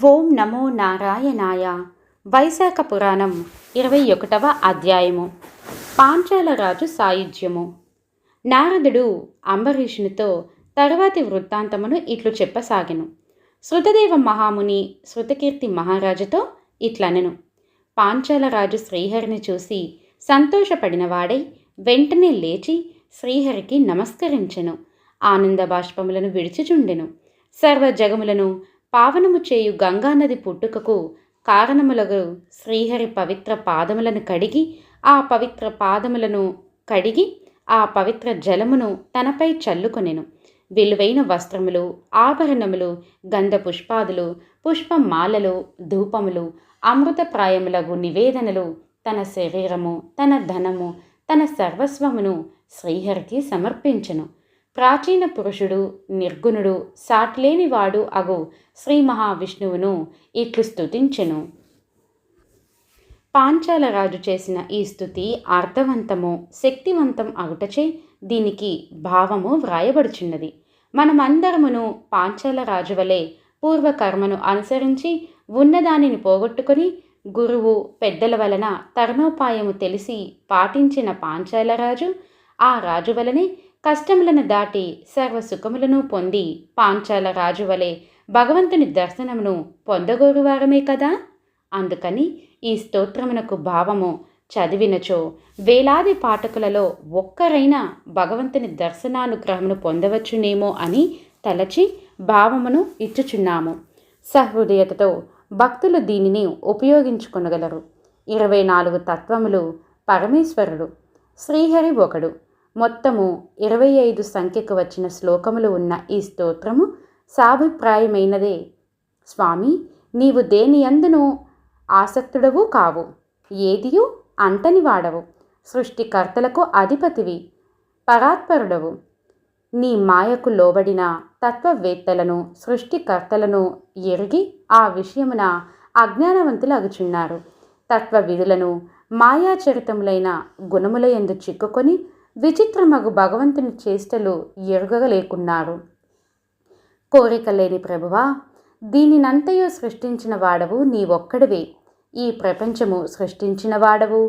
ఓం నమో నారాయణాయ. వైశాఖ పురాణం 21వ అధ్యాయము. పాంచాల రాజు సాయుధ్యము. నారదుడు అంబరీషునితో తరువాతి వృత్తాంతమును ఇట్లు చెప్పసాగెను. శృతదేవ మహాముని శృతకీర్తి మహారాజుతో ఇట్లనెను. పాంచాల రాజు శ్రీహరిని చూసి సంతోషపడినవాడై వెంటనే లేచి శ్రీహరికి నమస్కరించెను. ఆనంద బాష్పములను విడిచిచుండెను. సర్వ జగములను పావనము చేయు గంగానది పుట్టుకకు కారణములగు శ్రీహరి పవిత్ర పాదములను కడిగి ఆ పవిత్ర జలమును తనపై చల్లుకొనెను. విలువైన వస్త్రములు, ఆభరణములు, గంధ పుష్పాదులు, పుష్పమాలలు, ధూపములు, అమృతప్రాయములగు నివేదనలు, తన శరీరము, తన ధనము, తన సర్వస్వమును శ్రీహరికి సమర్పించెను. ప్రాచీన పురుషుడు, నిర్గుణుడు, సాటిలేనివాడు అగు శ్రీ మహావిష్ణువును ఇట్లు స్తుతించెను. పాంచాల రాజు చేసిన ఈ స్తుతి అర్థవంతము, శక్తివంతం అగుటచే దీనికి భావము వ్రాయబడుచున్నది. మనమందరమును పాంచాల రాజు వలె పూర్వకర్మను అనుసరించి ఉన్నదానిని పోగొట్టుకొని గురువు పెద్దల వలన తరుణోపాయము తెలిసి పాటించిన పాంచాలరాజు ఆ రాజు వలనే కష్టములను దాటి సర్వసుఖములను పొంది పాంచాల రాజు వలె భగవంతుని దర్శనమును పొందగోరువారమే కదా. అందుకని ఈ స్తోత్రమునకు భావము చదివినచో వేలాది పాఠకులలో ఒక్కరైనా భగవంతుని దర్శనానుగ్రహమును పొందవచ్చునేమో అని తలచి భావమును ఇచ్చుచున్నాము. సహృదయతతో భక్తులు దీనిని ఉపయోగించుకొనగలరు. 24 తత్వములు పరమేశ్వరుడు, శ్రీహరి ఒకడు. మొత్తము 25 సంఖ్యకు వచ్చిన శ్లోకములు ఉన్న ఈ స్తోత్రము సాభిప్రాయమైనదే. స్వామి, నీవు దేని యందును ఆసక్తుడవు కావు, ఏదియు అంటని వాడవు, సృష్టికర్తలకు అధిపతివి, పరాత్పరుడవు. నీ మాయకు లోబడిన తత్వవేత్తలను, సృష్టికర్తలను ఎరిగి ఆ విషయమున అజ్ఞానవంతులగుచున్నారు. తత్వవిధులను మాయాచరితములైన గుణములయందు చిక్కుకొని విచిత్రమగు భగవంతుని చేష్టలు ఎరుగలేకున్నారు. కోరిక లేని ప్రభువా, దీనినంతయు సృష్టించిన వాడవు నీవొక్కడివే. ఈ ప్రపంచము సృష్టించిన వాడవు,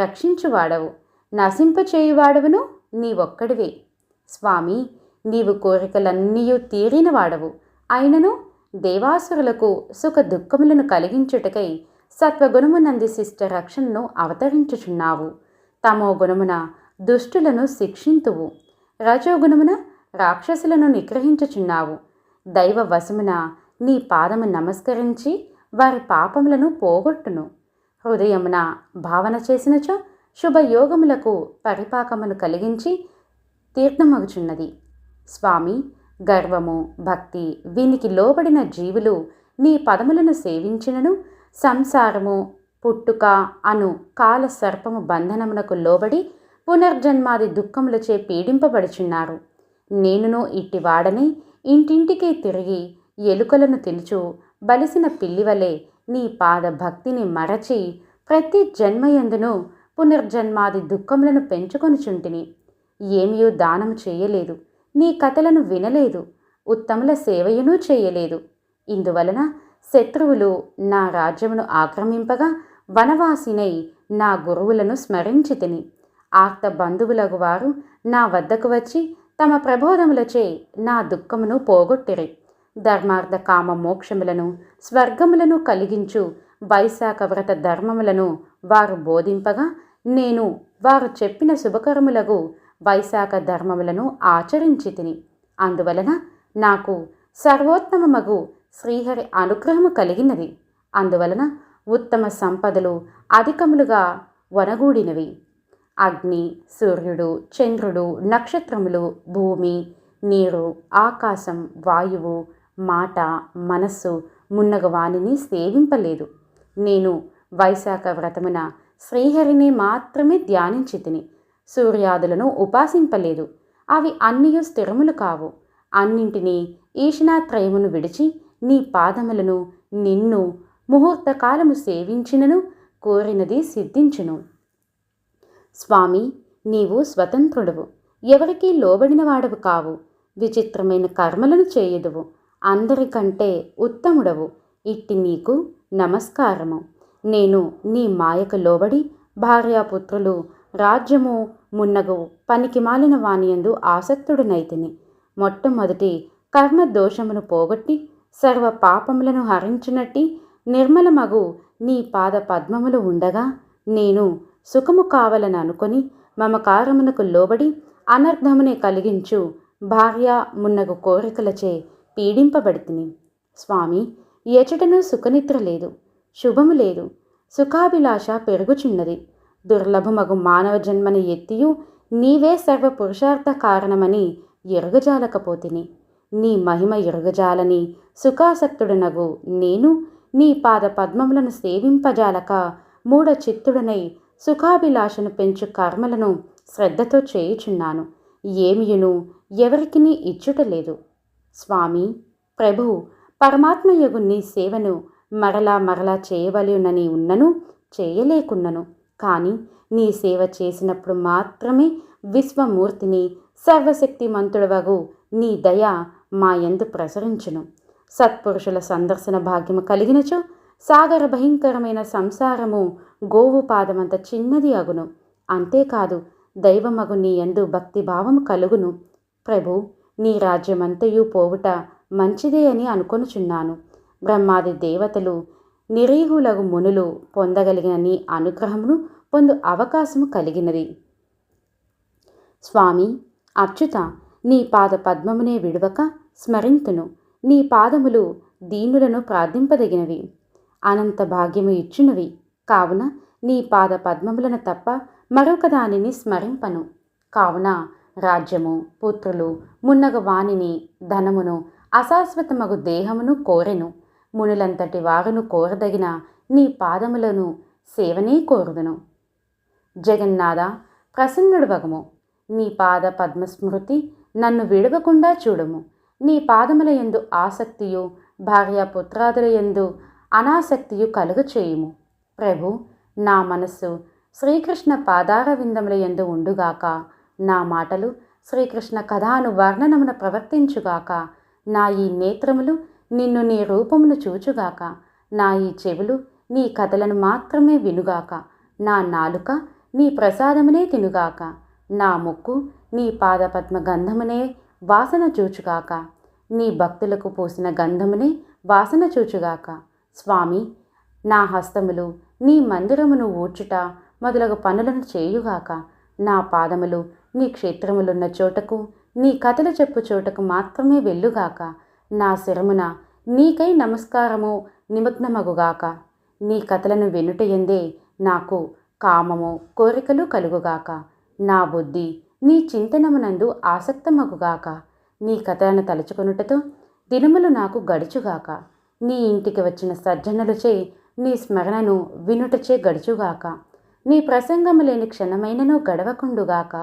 రక్షించువాడవు, నశింపచేయువాడవును నీవొక్కడివే. స్వామి, నీవు కోరికలన్నీయూ తీరిన వాడవు. అయినను దేవాసురులకు సుఖ దుఃఖములను కలిగించుటకై సత్వగుణమునంది శిష్ట రక్షణను అవతరించుచున్నావు. తమో గుణమున దుష్టులను శిక్షింతువు, రజోగుణమున రాక్షసులను నిగ్రహించుచున్నావు. దైవ వశమున నీ పాదము నమస్కరించి వారి పాపములను పోగొట్టును. హృదయమున భావన చేసినచో శుభయోగములకు పరిపాకమును కలిగించి తీర్థమగుచున్నది. స్వామి, గర్వము, భక్తి వీనికి లోబడిన జీవులు నీ పదములను సేవించినను సంసారము, పుట్టుక అను కాల సర్పము బంధనమునకు లోబడి పునర్జన్మాది దుఃఖములచే పీడింపబడుచున్నారు. నేనును ఇట్టివాడని ఇంటింటికి తిరిగి ఎలుకలను తినుచు బలిసిన పిల్లివలే నీ పాద భక్తిని మరచి ప్రతి జన్మయందును పునర్జన్మాది దుఃఖములను పెంచుకొనుచుంటిని. ఏమియూ దానము చేయలేదు, నీ కథలను వినలేదు, ఉత్తముల సేవయునూ చేయలేదు. ఇందువలన శత్రువులు నా రాజ్యమును ఆక్రమింపగా వనవాసినై నా గురువులను స్మరించితిని. ఆర్త బంధువులగు వారు నా వద్దకు వచ్చి తమ ప్రబోధములచే నా దుఃఖమును పోగొట్టిరి. ధర్మార్థ కామ మోక్షములను, స్వర్గములను కలిగించు వైశాఖ వ్రత ధర్మములను వారు బోధింపగా నేను వారు చెప్పిన శుభకరములగు వైశాఖ ధర్మములను ఆచరించి తిని. అందువలన నాకు సర్వోత్తమమగు శ్రీహరి అనుగ్రహము కలిగినది. అందువలన ఉత్తమ సంపదలు అధికములుగా వనగూడినవి. అగ్ని, సూర్యుడు, చంద్రుడు, నక్షత్రములు, భూమి, నీరు, ఆకాశం, వాయువు, మాట, మనస్సు మున్నగ వానిని సేవింపలేదు. నేను వైశాఖ వ్రతమున శ్రీహరిని మాత్రమే ధ్యానించి తిని సూర్యాదులను ఉపాసింపలేదు. అవి అన్నియు స్థిరములు కావు. అన్నింటినీ ఈశనాత్రయమును విడిచి నీ పాదములను నిన్ను ముహూర్తకాలము సేవించినను కోరినది సిద్ధించును. స్వామి, నీవు స్వతంత్రుడవు, ఎవరికీ లోబడిన వాడవు కావు. విచిత్రమైన కర్మలను చేయుదువు, అందరికంటే ఉత్తముడవు, ఇట్టి నీకు నమస్కారము. నేను నీ మాయకు లోబడి భార్యాపుత్రులు రాజ్యము మున్నగు పనికి మాలిన వానియందు ఆసక్తుడునైతిని. మొట్టమొదటి కర్మ దోషమును పోగొట్టి సర్వ పాపములను హరించినట్టి నిర్మలమగు నీ పాద పద్మములు ఉండగా నేను సుఖము కావాలని అనుకొని మమకారమునకు లోబడి అనర్థమునే కలిగించు భార్య మున్నగు కోరికలచే పీడింపబడితిని. స్వామి, ఎచటను సుఖనిద్ర లేదు, శుభము లేదు, సుఖాభిలాష పెరుగుచున్నది. దుర్లభమగు మానవ జన్మని ఎత్తియు నీవే సర్వ పురుషార్థ కారణమని ఎరుగజాలకపోతిని. నీ మహిమ ఎరుగజాలని సుఖాసక్తుడనగు నేను నీ పాద పద్మములను సేవింపజాలక మూఢ చిత్తుడనై సుఖాభిలాషను పెంచు కర్మలను శ్రద్ధతో చేయుచున్నాను. ఏమియును ఎవరికిని ఇచ్చుటలేదు. స్వామి, ప్రభు, పరమాత్మయగు నీ సేవను మరలా మరలా చేయవలెనని ఉన్నను, చేయలేకున్నను. కానీ నీ సేవ చేసినప్పుడు మాత్రమే విశ్వమూర్తిని సర్వశక్తిమంతుడవగు నీ దయ మా యందు ప్రసరించును. సత్పురుషుల సందర్శన భాగ్యము కలిగినచో సాగర భయంకరమైన సంసారము గోవు పాదమంత చిన్నది అగును. అంతేకాదు, దైవమగు నీ యందు భక్తిభావము కలుగును. ప్రభు, నీ రాజ్యమంతయు పోవుట మంచిదే అని అనుకొనుచున్నాను. బ్రహ్మాది దేవతలు నిరీహులగు మునులు పొందగలిగిన నీ అనుగ్రహమును పొందు అవకాశము కలిగినది. స్వామి, అచ్యుత, నీ పాద పద్మమునే విడువక స్మరింతును. నీ పాదములు దీనులను ప్రార్థింపదగినవి, అనంత భాగ్యము ఇచ్చునవి. కావున నీ పాద పద్మములను తప్ప మరొక దానిని స్మరింపను. కావున రాజ్యము, పుత్రులు మున్నగ వానిని, ధనమును, అశాశ్వతమగు దేహమును కోరెను. మునులంతటి వారును కోరదగిన నీ పాదములను సేవనే కోరుదును. జగన్నాథ, ప్రసన్నుడు వగము. నీ పాద పద్మస్మృతి నన్ను విడవకుండా చూడుము. నీ పాదముల యందు ఆసక్తియు భార్యాపుత్రాదుల యందు అనాసక్తియు కలుగచేయుము. ప్రభు, నా మనస్సు శ్రీకృష్ణ పాదార విందముల యందు ఉండుగాక. నా మాటలు శ్రీకృష్ణ కథాను వర్ణనమున ప్రవర్తించుగాక. నా ఈ నేత్రములు నిన్ను నీ రూపమును చూచుగాక. నా ఈ చెవులు నీ కథలను మాత్రమే వినుగాక. నా నాలుక నీ ప్రసాదమునే తినుగాక. నా ముక్కు నీ పాదపద్మ గంధమునే వాసన చూచుగాక. నీ భక్తులకు పూసిన గంధమునే వాసన చూచుగాక. స్వామి, నా హస్తములు నీ మందిరమును ఊడ్చుట మొదలగు పనులను చేయుగాక. నా పాదములు నీ క్షేత్రములున్న చోటకు, నీ కథలు చెప్పు చోటకు మాత్రమే వెళ్ళుగాక. నా శిరమున నీకై నమస్కారము నిమగ్నమగుగాక. నీ కథలను వెనుటయందే నాకు కామము, కోరికలు కలుగుగాక. నా బుద్ధి నీ చింతనమునందు ఆసక్తమగుగాక. నీ కథలను తలుచుకొనుటతో దినములు నాకు గడుచుగాక. నీ ఇంటికి వచ్చిన సజ్జనులచే నీ స్మరణను వినుటచే గడుచుగాక. నీ ప్రసంగము లేని క్షణమైనను గడవకుండుగాక.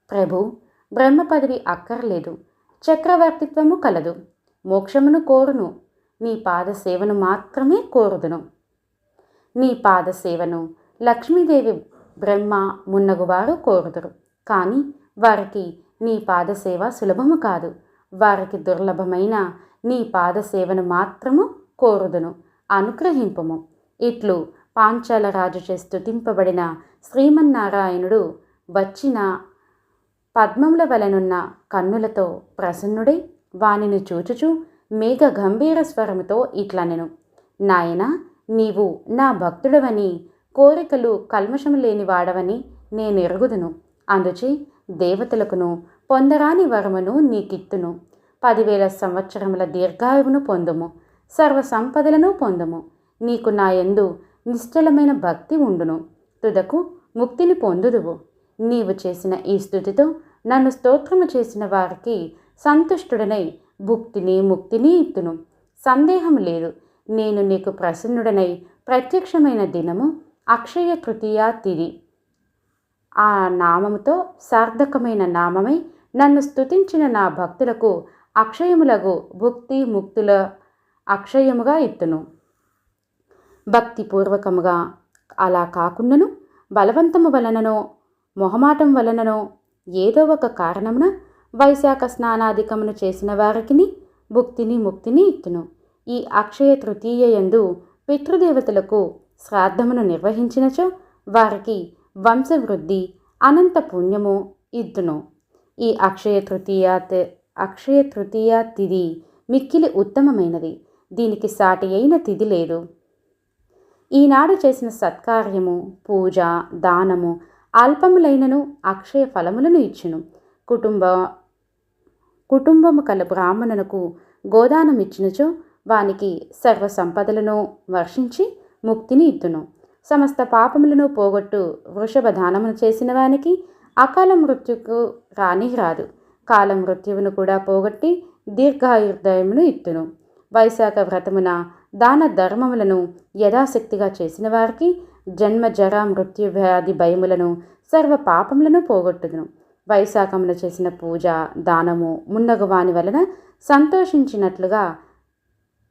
ప్రభు, బ్రహ్మ పదవి అక్కర్లేదు, చక్రవర్తిత్వము కలదు, మోక్షమును కోరును. నీ పాద సేవను మాత్రమే కోరుదును. నీ పాద సేవను లక్ష్మీదేవి, బ్రహ్మ మున్నగువారు కోరుదురు. కానీ వారికి నీ పాదసేవ సులభము కాదు. వారికి దుర్లభమైన నీ పాదసేవను మాత్రము కోరుదును, అనుగ్రహింపుము. ఇట్లు పాంచాల రాజుచే స్తుతింపబడిన శ్రీమన్నారాయణుడు వచ్చిన పద్మముల వలనున్న కన్నులతో ప్రసన్నుడై వానిని చూచుచూ మేఘ గంభీర స్వరముతో ఇట్లనెను. నాయనా, నీవు నా భక్తుడవని, కోరికలు కల్మషము లేని వాడవని నేనెరుగుదును. అందుచే దేవతలకును పొందరాని వరమును నీకిత్తును. 10,000 సంవత్సరముల దీర్ఘాయువును పొందుము, సర్వ సంపదలను పొందుము. నీకు నా యందు నిశ్చలమైన భక్తి ఉండును, తుదకు ముక్తిని పొందుదువు. నీవు చేసిన ఈ స్తుతితో నన్ను స్తోత్రము చేసిన వారికి సంతుష్టుడనై భుక్తిని, ముక్తిని ఇత్తును. సందేహం లేదు, నేను నీకు ప్రసన్నుడనై ప్రత్యక్షమైన దినము అక్షయ తృతీయ తిథి. ఆ నామముతో సార్థకమైన నామమై నన్ను స్తుతించిన నా భక్తులకు అక్షయములగు భుక్తి, ముక్తుల అక్షయముగా ఇత్తును. భక్తిపూర్వకముగా అలా కాకుండాను బలవంతము వలననో మొహమాటం వలననో ఏదో ఒక కారణమున వైశాఖ స్నానాధికమును చేసిన వారికి భుక్తిని, ముక్తిని ఇత్తును. ఈ అక్షయ తృతీయ యందు పితృదేవతలకు శ్రాద్ధమును నిర్వహించినచో వారికి వంశవృద్ధి అనంత పుణ్యము ఇద్దును. ఈ అక్షయ తృతీయ తిథి మిక్కిలి ఉత్తమమైనది. దీనికి సాటి అయిన తిథి లేదు. ఈనాడు చేసిన సత్కార్యము, పూజ, దానము అల్పములైనను అక్షయ ఫలములను ఇచ్చును. కుటుంబము కల బ్రాహ్మణునకు గోదానమిచ్చినచో వానికి సర్వ సంపదలను వర్షించి ముక్తిని ఇద్దును. సమస్త పాపములను పోగొట్టు వృషభ దానమును చేసిన వానికి అకాల మృత్యుకు రాదు. కాల మృత్యువును కూడా పోగొట్టి దీర్ఘాయుర్దయమును ఇత్తును. వైశాఖ వ్రతమున దాన ధర్మములను యథాశక్తిగా చేసిన వారికి జన్మ జర మృత్యు వ్యాధి భయములను సర్వ పాపములను పోగొట్టుదును. వైశాఖమున చేసిన పూజ, దానము మున్నగు వాని వలన సంతోషించినట్లుగా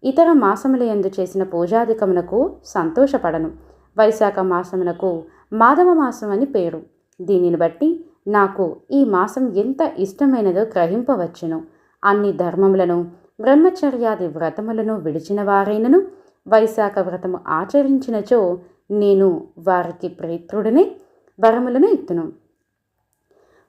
ఇతర మాసముల యందు చేసిన పూజాధికమునకు సంతోషపడను. వైశాఖ మాసమునకు మాధవ మాసం అని పేరు. దీనిని బట్టి నాకు ఈ మాసం ఎంత ఇష్టమైనదో గ్రహింపవచ్చును. అన్ని ధర్మములను బ్రహ్మచర్యాది వ్రతములను విడిచిన వారైనను వైశాఖ వ్రతము ఆచరించినచో నేను వారికి ప్రీత్రుడిని వరములను ఇత్తును.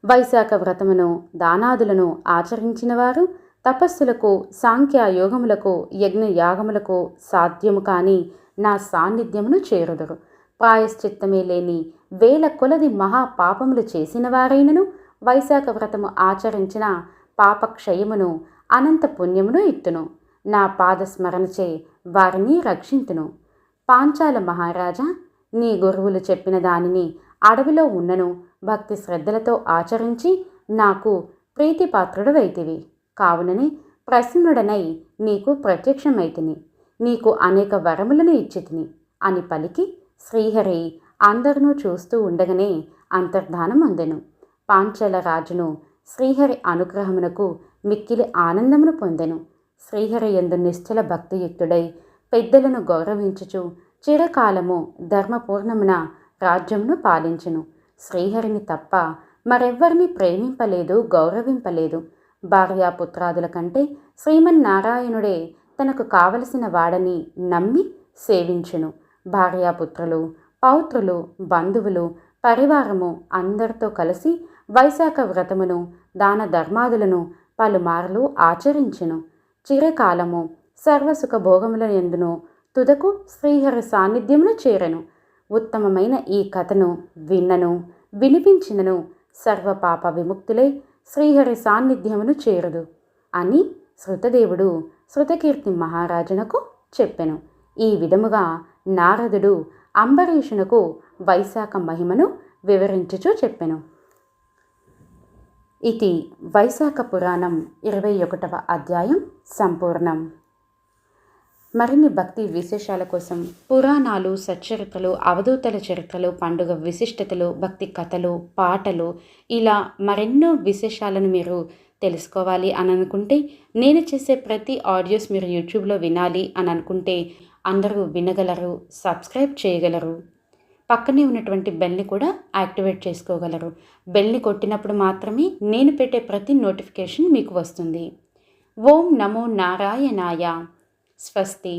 వైశాఖ వ్రతమును దానాదులను ఆచరించిన వారు తపస్సులకు, సాంఖ్యయోగములకు, యజ్ఞ యాగములకు సాధ్యము కాని నా సాన్నిధ్యమును చేరుదురు. ప్రాయశ్చిత్తమే లేని వేల కొలది మహాపాపములు చేసిన వారైనను వైశాఖ వ్రతము ఆచరించిన పాపక్షయమును అనంత పుణ్యమును ఇత్తును. నా పాదస్మరణచే వారిని రక్షింతును. పాంచాల మహారాజా, నీ గురువులు చెప్పిన దానిని అడవిలో ఉన్నను భక్తి శ్రద్ధలతో ఆచరించి నాకు ప్రీతిపాత్రుడవైతివి. కావునని ప్రసన్నుడనై నీకు ప్రత్యక్షమైతిని. నీకు అనేక వరములను ఇచ్చితిని అని పలికి శ్రీహరి అందరినూ చూస్తూ ఉండగానే అంతర్ధానం అందెను. పాంచాల రాజును శ్రీహరి అనుగ్రహమునకు మిక్కిలి ఆనందమును పొందెను. శ్రీహరి యందు నిశ్చల భక్తియుక్తుడై పెద్దలను గౌరవించుచు చిరకాలము ధర్మపూర్ణమున రాజ్యమును పాలించెను. శ్రీహరిని తప్ప మరెవ్వరిని ప్రేమింపలేదు, గౌరవింపలేదు. భార్యాపుత్రాదుల కంటే శ్రీమన్నారాయణుడే తనకు కావలసిన వాడని నమ్మి సేవించెను. భార్యాపుత్రులు, పౌత్రులు, బంధువులు, పరివారము అందరితో కలిసి వైశాఖ వ్రతమును, దాన ధర్మాదులను పలుమార్లు ఆచరించెను. చిరకాలము సర్వసుఖ భోగముల యందును తుదకు శ్రీహరి సాన్నిధ్యమును చేరెను. ఉత్తమమైన ఈ కథను విన్నను, వినిపించినను సర్వపాప విముక్తులై శ్రీహరి సాన్నిధ్యమును చేరుదు అని శృతదేవుడు శృతకీర్తి మహారాజునకు చెప్పెను. ఈ విధముగా నారదుడు అంబరీషునకు వైశాఖ మహిమను వివరించుచూ చెప్పెను. ఇది వైశాఖ పురాణం 21వ అధ్యాయం సంపూర్ణం. మరిన్ని భక్తి విశేషాల కోసం పురాణాలు, సచ్చరిత్రలు, అవధూతల చరిత్రలు, పండుగ విశిష్టతలు, భక్తి కథలు, పాటలు ఇలా మరెన్నో విశేషాలను మీరు తెలుసుకోవాలి అని అనుకుంటే, నేను చేసే ప్రతి ఆడియోస్ మీరు యూట్యూబ్లో వినాలి అని అనుకుంటే అందరూ వినగలరు, సబ్స్క్రైబ్ చేయగలరు. పక్కనే ఉన్నటువంటి బెల్ని కూడా యాక్టివేట్ చేసుకోగలరు. బెల్ని కొట్టినప్పుడు మాత్రమే నేను పెట్టే ప్రతి నోటిఫికేషన్ మీకు వస్తుంది. ఓం నమో నారాయణాయ. స్వస్తి.